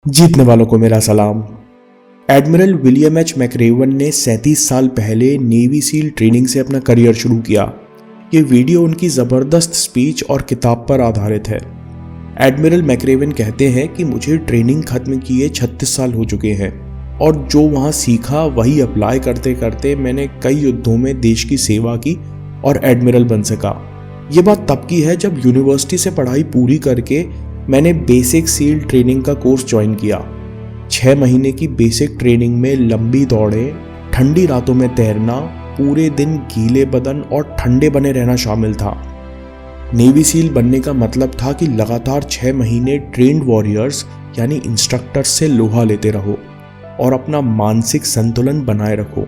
जीतने वालों को मेरा सलाम। एडमिरल विलियम एच मैकरेवन ने 37 साल पहले नेवी सील ट्रेनिंग से अपना करियर शुरू किया। ये वीडियो उनकी ज़बरदस्त स्पीच और किताब पर आधारित है। एडमिरल मैकरेवन कहते हैं कि मुझे ट्रेनिंग खत्म किए 36 साल हो चुके हैं और जो वहाँ सीखा वही अप्लाई करते करते मैंने कई युद्धों में देश की सेवा की और एडमिरल बन सका। ये बात तब की है जब यूनिवर्सिटी से पढ़ाई पूरी करके मैंने बेसिक सील ट्रेनिंग का कोर्स ज्वाइन किया। 6 महीने की बेसिक ट्रेनिंग में लंबी दौड़ें, ठंडी रातों में तैरना, पूरे दिन गीले बदन और ठंडे बने रहना शामिल था। नेवी सील बनने का मतलब था कि लगातार 6 महीने ट्रेन्ड वॉरियर्स यानी इंस्ट्रक्टर्स से लोहा लेते रहो और अपना मानसिक संतुलन बनाए रखो।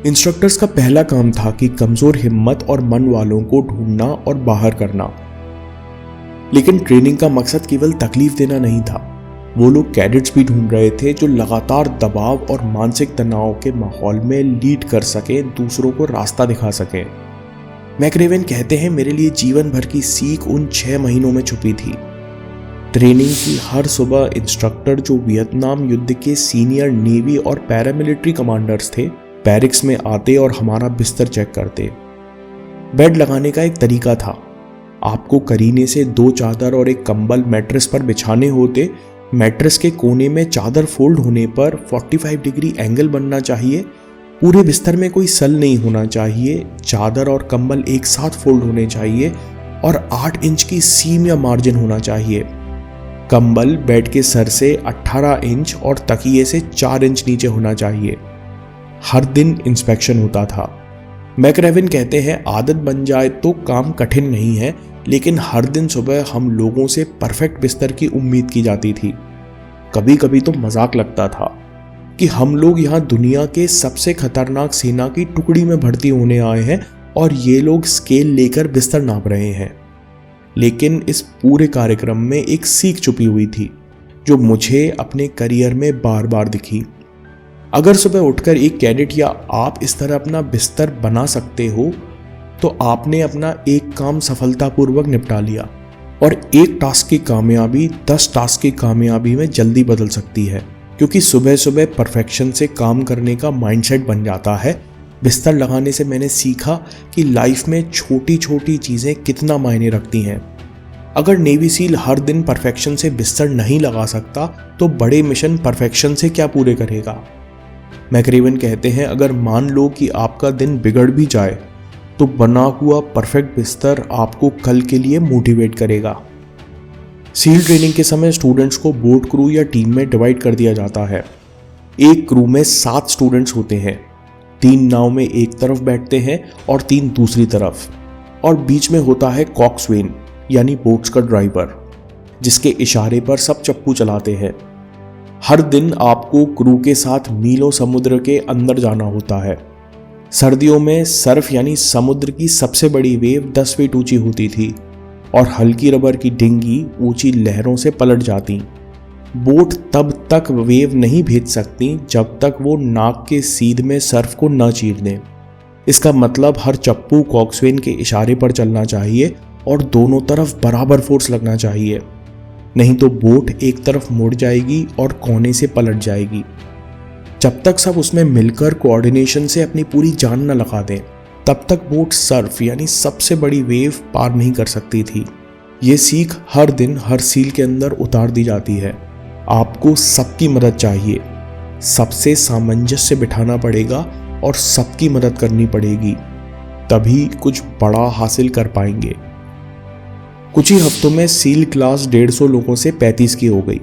इंस्ट्रक्टर्स का पहला काम था कि कमजोर हिम्मत और मन वालों को ढूंढना और बाहर करना। लेकिन ट्रेनिंग का मकसद केवल तकलीफ देना नहीं था। वो लोग कैडेट्स भी ढूंढ रहे थे जो लगातार दबाव और मानसिक तनाव के माहौल में लीड कर सकें, दूसरों को रास्ता दिखा सकें। मैकरेवन कहते हैं, मेरे लिए जीवन भर की सीख उन 6 महीनों में छुपी थी। ट्रेनिंग की हर सुबह इंस्ट्रक्टर जो वियतनाम युद्ध के सीनियर नेवी और पैरामिलिट्री कमांडर्स थे, बैरिक्स में आते और हमारा बिस्तर चेक करते। बेड लगाने का एक तरीका था। आपको करीने से 2 चादर और एक कंबल मैट्रेस पर बिछाने होते। मैट्रेस के कोने में चादर फोल्ड होने पर 45 डिग्री एंगल बनना चाहिए। पूरे बिस्तर में कोई सल नहीं होना चाहिए। चादर और कंबल एक साथ फोल्ड होने चाहिए और 8 इंच की सीम या मार्जिन होना चाहिए। कंबल बेड के सर से 18 इंच और तकिए से 4 इंच नीचे होना चाहिए। हर दिन इंस्पेक्शन होता था। मैकरेवन कहते हैं, आदत बन जाए तो काम कठिन नहीं है, लेकिन हर दिन सुबह हम लोगों से परफेक्ट बिस्तर की उम्मीद की जाती थी। कभी कभी तो मजाक लगता था कि हम लोग यहाँ दुनिया के सबसे खतरनाक सेना की टुकड़ी में भर्ती होने आए हैं और ये लोग स्केल लेकर बिस्तर नाप रहे हैं। लेकिन इस पूरे कार्यक्रम में एक सीख छुपी हुई थी जो मुझे अपने करियर में बार बार दिखी। अगर सुबह उठकर एक कैडेट या आप इस तरह अपना बिस्तर बना सकते हो तो आपने अपना एक काम सफलतापूर्वक निपटा लिया। और एक टास्क की कामयाबी 10 टास्क की कामयाबी में जल्दी बदल सकती है, क्योंकि सुबह सुबह परफेक्शन से काम करने का माइंडसेट बन जाता है। बिस्तर लगाने से मैंने सीखा कि लाइफ में छोटी छोटी चीज़ें कितना मायने रखती हैं। अगर नेवी सील हर दिन परफेक्शन से बिस्तर नहीं लगा सकता तो बड़े मिशन परफेक्शन से क्या पूरे करेगा। मैकरेवन कहते हैं, अगर मान लो कि आपका दिन बिगड़ भी जाए तो बना हुआ परफेक्ट बिस्तर आपको कल के लिए मोटिवेट करेगा। सील ट्रेनिंग के समय स्टूडेंट्स को बोट क्रू या टीम में डिवाइड कर दिया जाता है। एक क्रू में 7 स्टूडेंट्स होते हैं। 3 नाव में एक तरफ बैठते हैं और 3 दूसरी तरफ, और बीच में होता है कॉक्सवेन यानी बोट्स का ड्राइवर, जिसके इशारे पर सब चप्पू चलाते हैं। हर दिन आपको क्रू के साथ मीलों समुद्र के अंदर जाना होता है। सर्दियों में सर्फ यानी समुद्र की सबसे बड़ी वेव 10 फीट ऊंची होती थी और हल्की रबर की डिंगी ऊंची लहरों से पलट जाती। बोट तब तक वेव नहीं भेज सकती जब तक वो नाक के सीध में सर्फ को न चीर दें। इसका मतलब हर चप्पू कॉक्सवेन के इशारे पर चलना चाहिए और दोनों तरफ बराबर फोर्स लगना चाहिए, नहीं तो बोट एक तरफ मुड़ जाएगी और कोने से पलट जाएगी। जब तक सब उसमें मिलकर कोऑर्डिनेशन से अपनी पूरी जान न लगा दें, तब तक बोट सर्फ यानी सबसे बड़ी वेव पार नहीं कर सकती थी। ये सीख हर दिन हर सील के अंदर उतार दी जाती है। आपको सबकी मदद चाहिए, सबसे सामंजस्य बिठाना पड़ेगा और सबकी मदद करनी पड़ेगी, तभी कुछ बड़ा हासिल कर पाएंगे। कुछ ही हफ्तों में सील क्लास 150 लोगों से 35 की हो गई।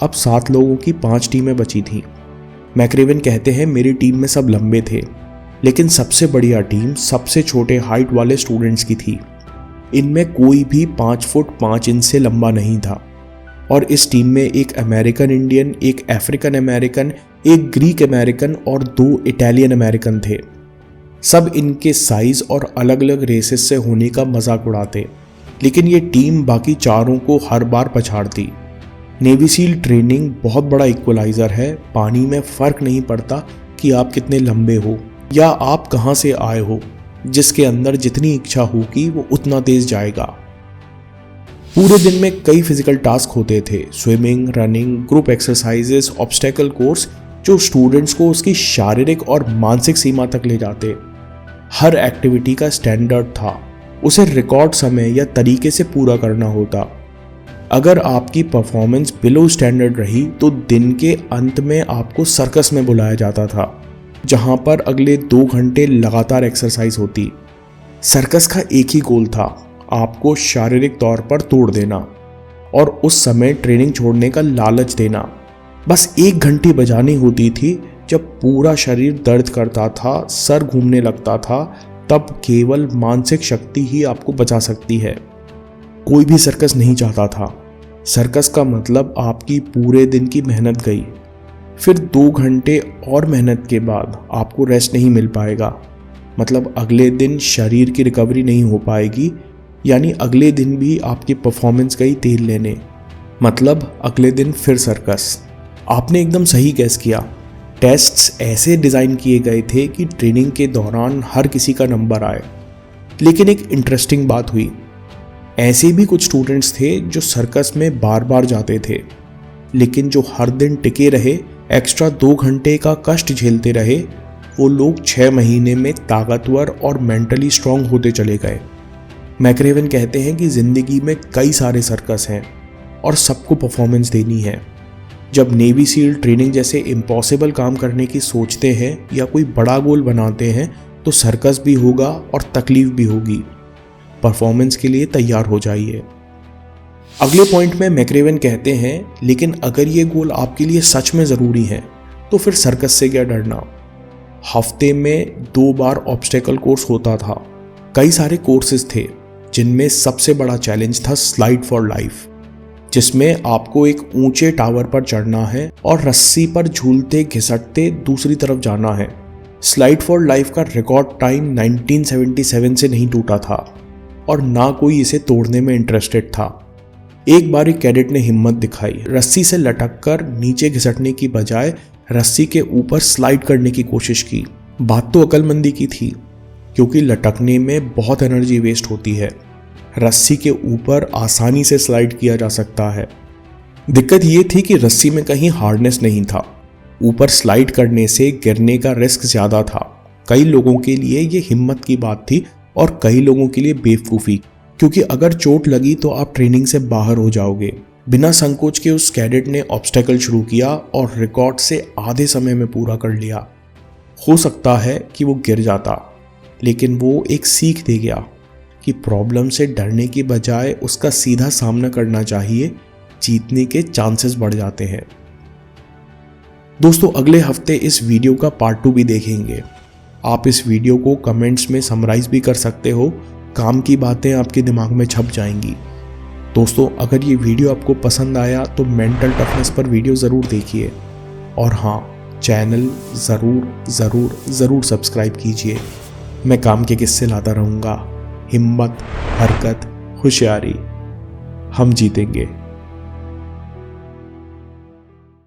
अब 7 लोगों की 5 टीमें बची थीं। मैकरेवन कहते हैं, मेरी टीम में सब लंबे थे, लेकिन सबसे बढ़िया टीम सबसे छोटे हाइट वाले स्टूडेंट्स की थी। इनमें कोई भी 5 फुट 5 इंच से लंबा नहीं था और इस टीम में एक अमेरिकन इंडियन, एक अफ्रीकन अमेरिकन, एक ग्रीक अमेरिकन और 2 इटालियन अमेरिकन थे। सब इनके साइज और अलग अलग रेसेस से होने का मजाक उड़ाते, लेकिन ये टीम बाकी चारों को हर बार पछाड़ती। नेवी सील ट्रेनिंग बहुत बड़ा इक्वलाइज़र है। पानी में फ़र्क नहीं पड़ता कि आप कितने लंबे हो या आप कहाँ से आए हो। जिसके अंदर जितनी इच्छा होगी वो उतना तेज जाएगा। पूरे दिन में कई फिजिकल टास्क होते थे, swimming, running, group exercises, obstacle course, जो स्टूडेंट्स को उसकी शारीरिक और मानसिक सीमा तक ले जाते। हर एक्टिविटी का स्टैंडर्ड था, उसे रिकॉर्ड समय या तरीके से पूरा करना होता। अगर आपकी परफॉर्मेंस बिलो स्टैंडर्ड रही तो दिन के अंत में आपको सर्कस में बुलाया जाता था, जहां पर अगले 2 घंटे लगातार एक्सरसाइज होती। सर्कस का एक ही गोल था, आपको शारीरिक तौर पर तोड़ देना और उस समय ट्रेनिंग छोड़ने का लालच देना। बस 1 घंटी बजानी होती थी, जब पूरा शरीर दर्द करता था, सर घूमने लगता था, तब केवल मानसिक शक्ति ही आपको बचा सकती है। कोई भी सर्कस नहीं चाहता था। सर्कस का मतलब आपकी पूरे दिन की मेहनत गई, फिर 2 घंटे और मेहनत के बाद आपको रेस्ट नहीं मिल पाएगा, मतलब अगले दिन शरीर की रिकवरी नहीं हो पाएगी, यानी अगले दिन भी आपकी परफॉर्मेंस गई तेल लेने, मतलब अगले दिन फिर सर्कस। आपने एकदम सही गैस किया। टेस्ट्स ऐसे डिज़ाइन किए गए थे कि ट्रेनिंग के दौरान हर किसी का नंबर आए। लेकिन एक इंटरेस्टिंग बात हुई, ऐसे भी कुछ स्टूडेंट्स थे जो सर्कस में बार बार जाते थे, लेकिन जो हर दिन टिके रहे, एक्स्ट्रा 2 घंटे का कष्ट झेलते रहे, वो लोग 6 महीने में ताकतवर और मेंटली स्ट्रांग होते चले गए। मैकरेवन कहते हैं कि जिंदगी में कई सारे सर्कस हैं और सबको परफॉर्मेंस देनी है। जब नेवी सील ट्रेनिंग जैसे इम्पॉसिबल काम करने की सोचते हैं या कोई बड़ा गोल बनाते हैं, तो सर्कस भी होगा और तकलीफ भी होगी। परफॉर्मेंस के लिए तैयार हो जाइए। अगले पॉइंट में मैकरेवन कहते हैं, लेकिन अगर ये गोल आपके लिए सच में ज़रूरी है तो फिर सर्कस से क्या डरना। हफ्ते में 2 बार ऑब्स्टेकल कोर्स होता था। कई सारे कोर्सेज थे, जिनमें सबसे बड़ा चैलेंज था स्लाइड फॉर लाइफ, जिसमें आपको एक ऊंचे टावर पर चढ़ना है और रस्सी पर झूलते घिसटते दूसरी तरफ जाना है। स्लाइड फॉर लाइफ का रिकॉर्ड टाइम 1977 से नहीं टूटा था और ना कोई इसे तोड़ने में इंटरेस्टेड था। एक बार एक कैडेट ने हिम्मत दिखाई, रस्सी से लटक कर नीचे घिसटने की बजाय रस्सी के ऊपर स्लाइड करने की कोशिश की। बात तो अक्लमंदी की थी, क्योंकि लटकने में बहुत एनर्जी वेस्ट होती है। रस्सी के ऊपर आसानी से स्लाइड किया जा सकता है। दिक्कत ये थी कि रस्सी में कहीं हार्डनेस नहीं था। ऊपर स्लाइड करने से गिरने का रिस्क ज़्यादा था। कई लोगों के लिए ये हिम्मत की बात थी और कई लोगों के लिए बेवकूफ़ी, क्योंकि अगर चोट लगी तो आप ट्रेनिंग से बाहर हो जाओगे। बिना संकोच के उस कैडेट ने ऑब्स्टेकल शुरू किया और रिकॉर्ड से आधे समय में पूरा कर लिया। हो सकता है कि वो गिर जाता, लेकिन वो एक सीख दे गया कि प्रॉब्लम से डरने की बजाय उसका सीधा सामना करना चाहिए। जीतने के चांसेस बढ़ जाते हैं। दोस्तों, अगले हफ्ते इस वीडियो का पार्ट 2 भी देखेंगे। आप इस वीडियो को कमेंट्स में समराइज भी कर सकते हो, काम की बातें आपके दिमाग में छप जाएंगी। दोस्तों, अगर ये वीडियो आपको पसंद आया तो मेंटल टफनेस पर वीडियो ज़रूर देखिए, और हाँ, चैनल ज़रूर सब्सक्राइब कीजिए। मैं काम के किस्से लाता रहूँगा। हिम्मत, हरकत, होशियारी, हम जीतेंगे।